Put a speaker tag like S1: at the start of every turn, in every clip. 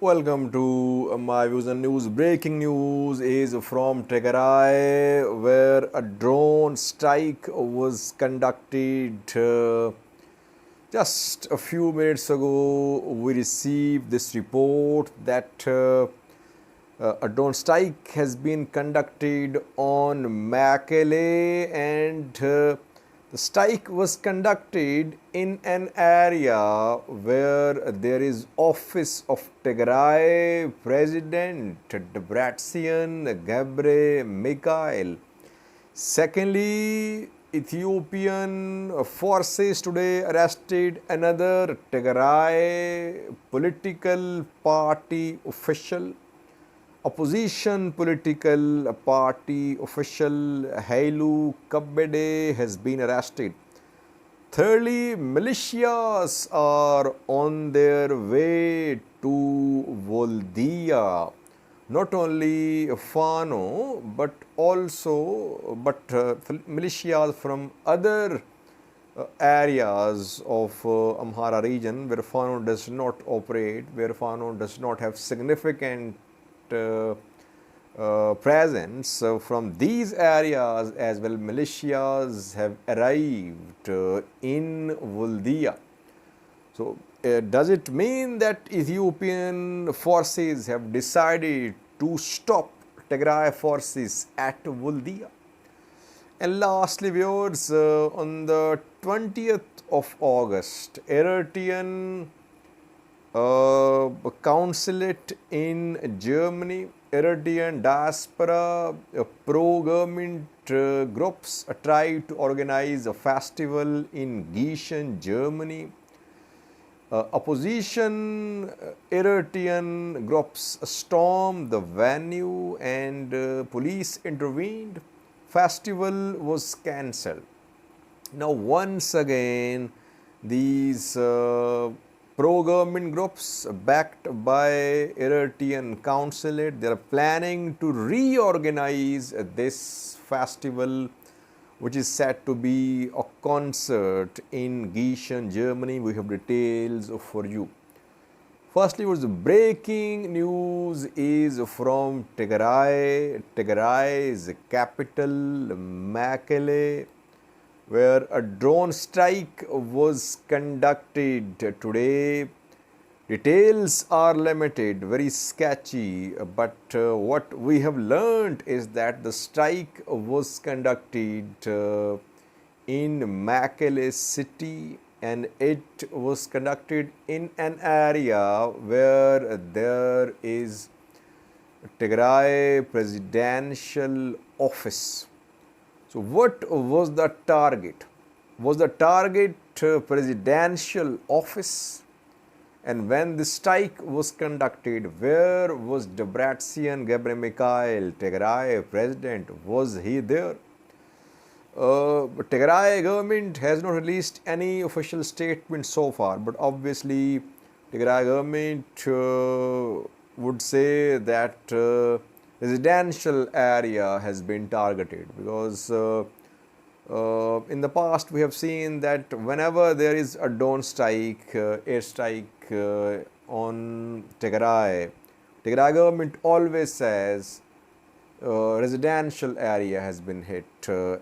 S1: Welcome to my views and news. Breaking news is from Tigray, where a drone strike was conducted just a few minutes ago. We received this report that a drone strike has been conducted on Mekelle, and the strike was conducted in an area where there is office of Tigray President Tigray Mekelle. Secondly, Ethiopian forces today arrested another Tigray political party official. Opposition political party official Hailu Kebede has been arrested. Thirdly, militias are on their way to Woldia. Not only Fano, but militias from other areas of Amhara region where Fano does not operate, where Fano does not have significant presence. From these areas as well, militias have arrived in Woldia. So, does it mean that Ethiopian forces have decided to stop Tigray forces at Woldia? And lastly, viewers, on the 20th of August, Eritrean consulate in Germany, Eritrean diaspora pro-government groups tried to organize a festival in Gießen, Germany. Opposition Eritrean groups stormed the venue and police intervened. Festival was cancelled. Now once again, these pro-government groups backed by Eritrean consulate, they are planning to reorganize this festival, which is said to be a concert in Gießen, Germany. We have details for you. Firstly, what's the breaking news is from Tigray. Tigray's capital, Mekelle, where a drone strike was conducted today. Details are limited, very sketchy, but what we have learned is that the strike was conducted in Mekelle city, and it was conducted in an area where there is Tigray presidential office. So, what was the target? Was the target presidential office? And when the strike was conducted, where was Mekelle, Tigray President? Was he there? Tigray government has not released any official statement so far, but obviously Tigray government would say that residential area has been targeted, because in the past we have seen that whenever there is a drone strike, airstrike on Tigray government always says residential area has been hit.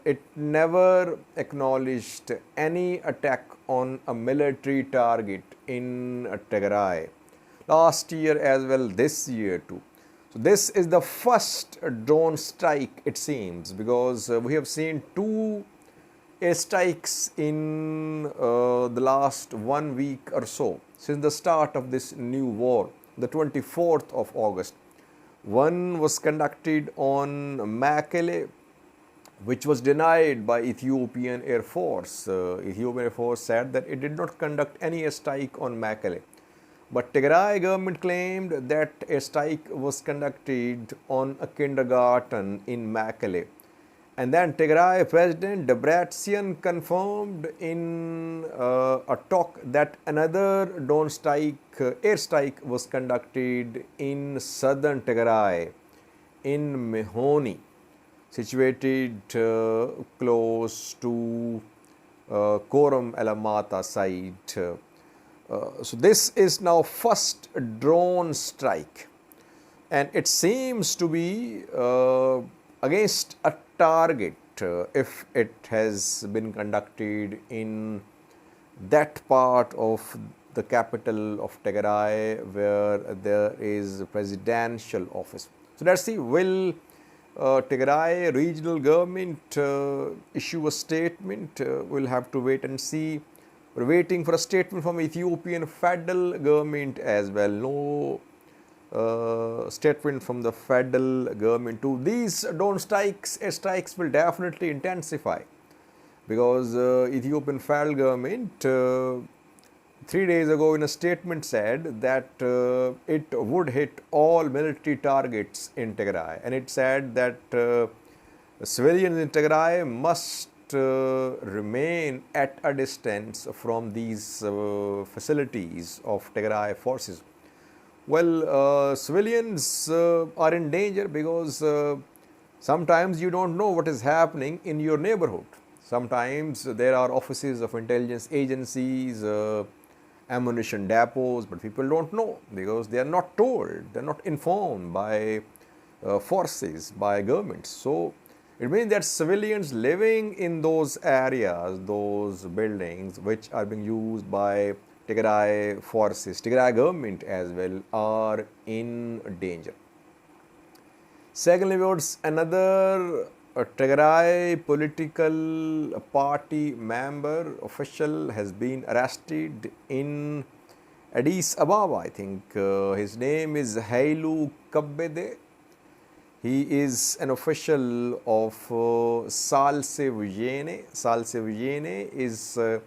S1: It never acknowledged any attack on a military target in Tigray. Last year as well, this year too. So this is the first drone strike, it seems, because we have seen two airstrikes in the last 1 week or so, since the start of this new war, the 24th of August. One was conducted on Mekelle, which was denied by Ethiopian Air Force. Ethiopian Air Force said that it did not conduct any airstrike on Mekelle. But Tigray government claimed that a strike was conducted on a kindergarten in Mekelle. And then Tigray President Debretsion confirmed in a talk that another drone strike, airstrike was conducted in southern Tigray, in Mehoni, situated close to Koram Elamata site. So this is now first drone strike, and it seems to be against a target if it has been conducted in that part of the capital of Tigray where there is a presidential office. So let's see, will Tigray regional government issue a statement? We'll have to wait and see. We're waiting for a statement from Ethiopian federal government as well. No statement from the federal government too. These drone strikes will definitely intensify, because Ethiopian federal government 3 days ago in a statement said that it would hit all military targets in Tigray, and it said that civilians in Tigray must remain at a distance from these facilities of Tigray forces. Well, civilians are in danger because sometimes you don't know what is happening in your neighborhood. Sometimes there are offices of intelligence agencies, ammunition depots, but people don't know because they are not told, they are not informed by forces, by governments. So it means that civilians living in those areas, those buildings which are being used by Tigray forces, Tigray government as well, are in danger. Secondly, another Tigray political party member, official, has been arrested in Addis Ababa. I think his name is Hailu Kebede. He is an official of Salse Vujene. Salse Vujene is a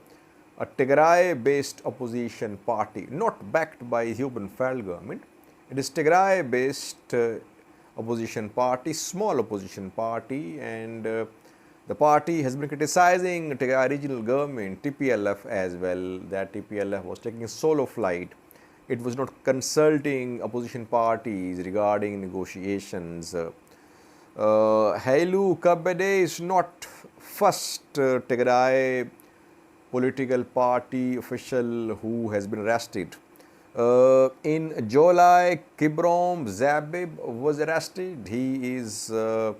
S1: Tigray-based opposition party, not backed by Ethiopian federal government. It is Tigray-based opposition party, small opposition party, and the party has been criticizing Tigray regional government, TPLF as well, that TPLF was taking a solo flight. It was not consulting opposition parties regarding negotiations. Hailu Kebede is not first Tigray political party official who has been arrested. In July, Kibrom Zabib was arrested. He is a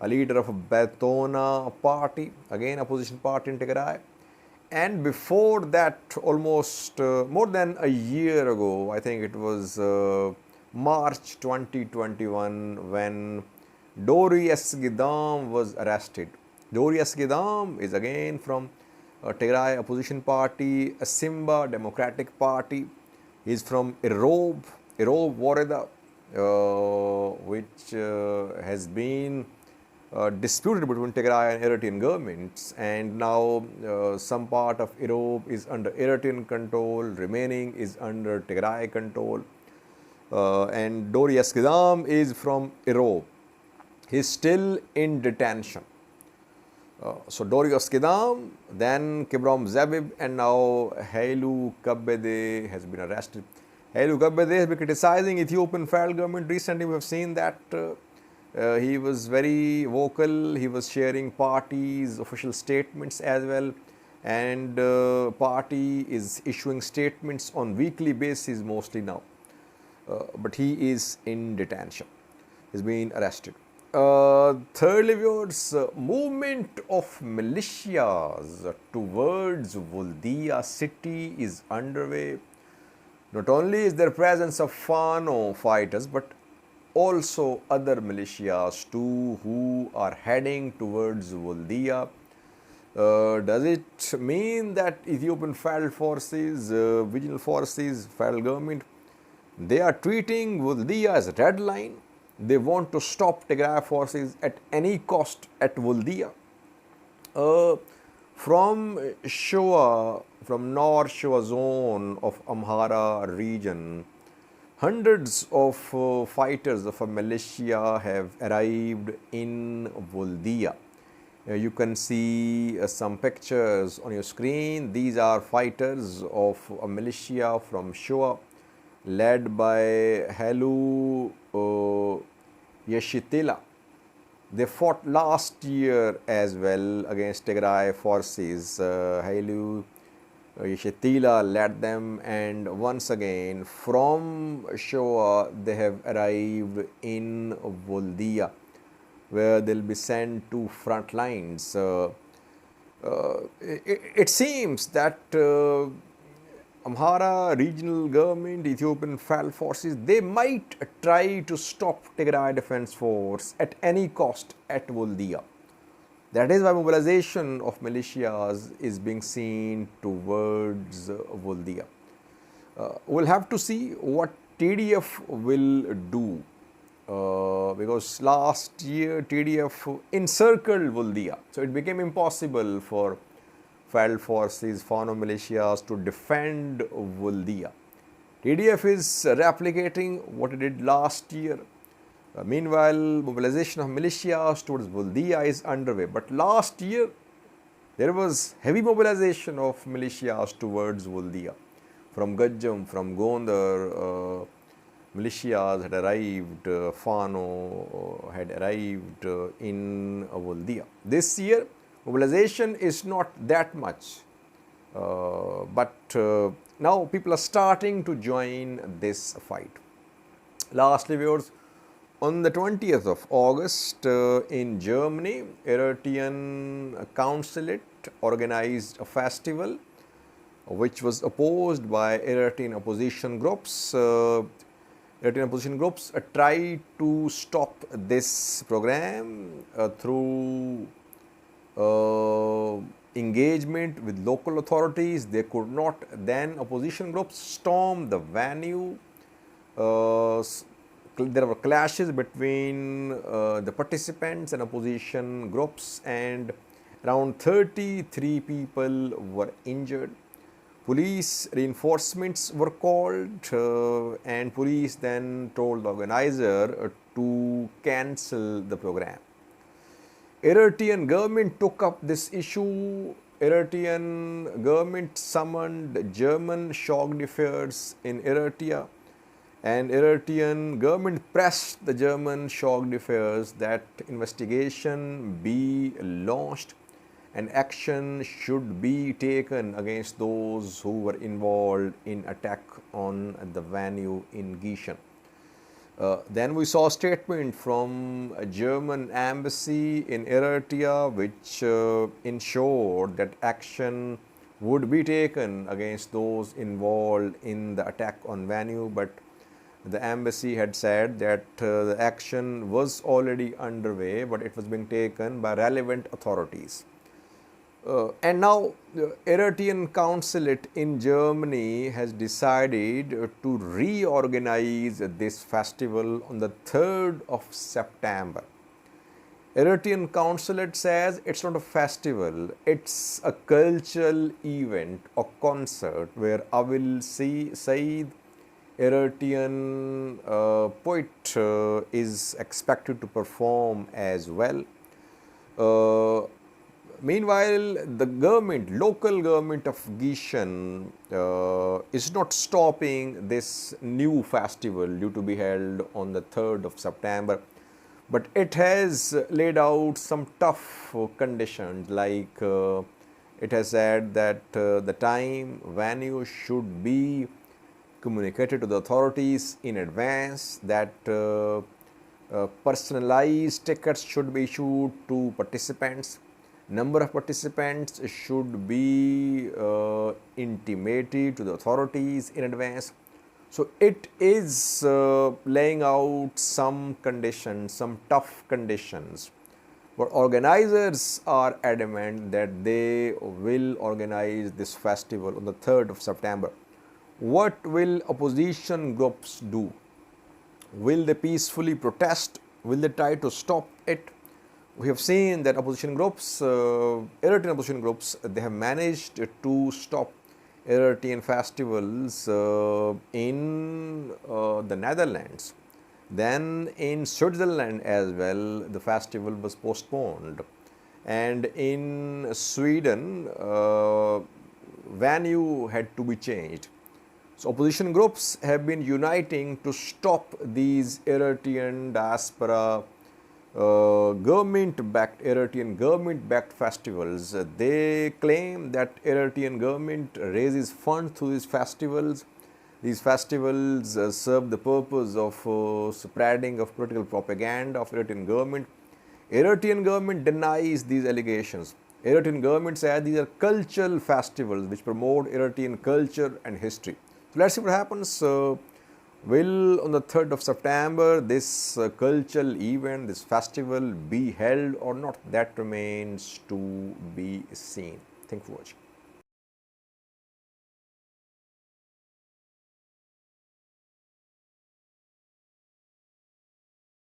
S1: leader of a Betona party, again opposition party in Tigray. And before that, almost more than a year ago, I think it was March 2021, when Dori Esgidam was arrested. Dori Esgidam is again from Tigray opposition party, a Simba Democratic Party. He is from Erob Woreda, which has been disputed between Tigray and Eritrean governments, and now some part of Erob is under Eritrean control, remaining is under Tigray control, and Dori Eskidam is from Erob. He is still in detention. So Dori Eskidam, then Kibrom Zabib, and now Hailu Kebede has been arrested. Hailu Kebede has been criticizing Ethiopian federal government. Recently we have seen that he was very vocal, he was sharing party's official statements as well, and party is issuing statements on weekly basis mostly now, but he is in detention, he's been arrested. Thirdly, movement of militias towards Woldia city is underway. Not only is there presence of Fano fighters, but also other militias too who are heading towards Woldia. Does it mean that Ethiopian federal forces, regional forces, federal government, they are treating Woldia as a red line? They want to stop Tigray forces at any cost at Woldia. From Shoa, from North Shoa zone of Amhara region, hundreds of fighters of a militia have arrived in Woldia. You can see some pictures on your screen. These are fighters of a militia from Shoa, led by Hailu Yeshitila. They fought last year as well against Tigray forces. Hailu Shetila led them, and once again from Shoa they have arrived in Woldia, where they'll be sent to front lines. It seems that Amhara regional government, Ethiopian federal forces, they might try to stop Tigray Defense Force at any cost at Woldia. That is why mobilization of militias is being seen towards Woldia. We'll have to see what TDF will do, because last year TDF encircled Woldia, so it became impossible for federal forces, Fano militias to defend Woldia. TDF is replicating what it did last year. Meanwhile, mobilization of militias towards Woldia is underway. But last year, there was heavy mobilization of militias towards Woldia. From Gajjam, from Gondar, militias had arrived, Fano had arrived in Woldia. This year, mobilization is not that much, but now people are starting to join this fight. Lastly, viewers, on the 20th of August in Germany, Eritrean consulate organized a festival which was opposed by Eritrean opposition groups. Eritrean opposition groups tried to stop this program through engagement with local authorities. They could not. Then opposition groups stormed the venue. There were clashes between the participants and opposition groups, and around 33 people were injured. Police reinforcements were called, and police then told the organizer to cancel the program. Eritrean government took up this issue. Eritrean government summoned German shock differs in Eritrea, and Eritrean government pressed the German shock differs that investigation be launched and action should be taken against those who were involved in attack on the venue in Gishan. Then we saw a statement from a German embassy in Eritrea which ensured that action would be taken against those involved in the attack on venue, but the embassy had said that the action was already underway, but it was being taken by relevant authorities. And now the Eritrean consulate in Germany has decided to reorganize this festival on the 3rd of September. Eritrean consulate says it's not a festival, it's a cultural event or concert where Awil Said, Eritrean poet, is expected to perform as well. Meanwhile, the government, local government of Gishan is not stopping this new festival due to be held on the 3rd of September, but it has laid out some tough conditions, like it has said that the time, venue should be communicated to the authorities in advance, that personalized tickets should be issued to participants. Number of participants should be intimated to the authorities in advance. So it is laying out some conditions, some tough conditions. But organizers are adamant that they will organize this festival on the 3rd of September. What will opposition groups do? Will they peacefully protest? Will they try to stop it? We have seen that opposition groups, Eritrean opposition groups, they have managed to stop Eritrean festivals in the Netherlands. Then in Switzerland as well, the festival was postponed. And in Sweden, venue had to be changed. So opposition groups have been uniting to stop these Eritrean diaspora government-backed Eritrean government-backed festivals. They claim that Eritrean government raises funds through these festivals. These festivals serve the purpose of spreading of political propaganda of Eritrean government. Eritrean government denies these allegations. Eritrean government says these are cultural festivals which promote Eritrean culture and history. So let's see what happens. Will on the 3rd of September this cultural event, this festival be held or not? That remains to be seen. Thank you for watching.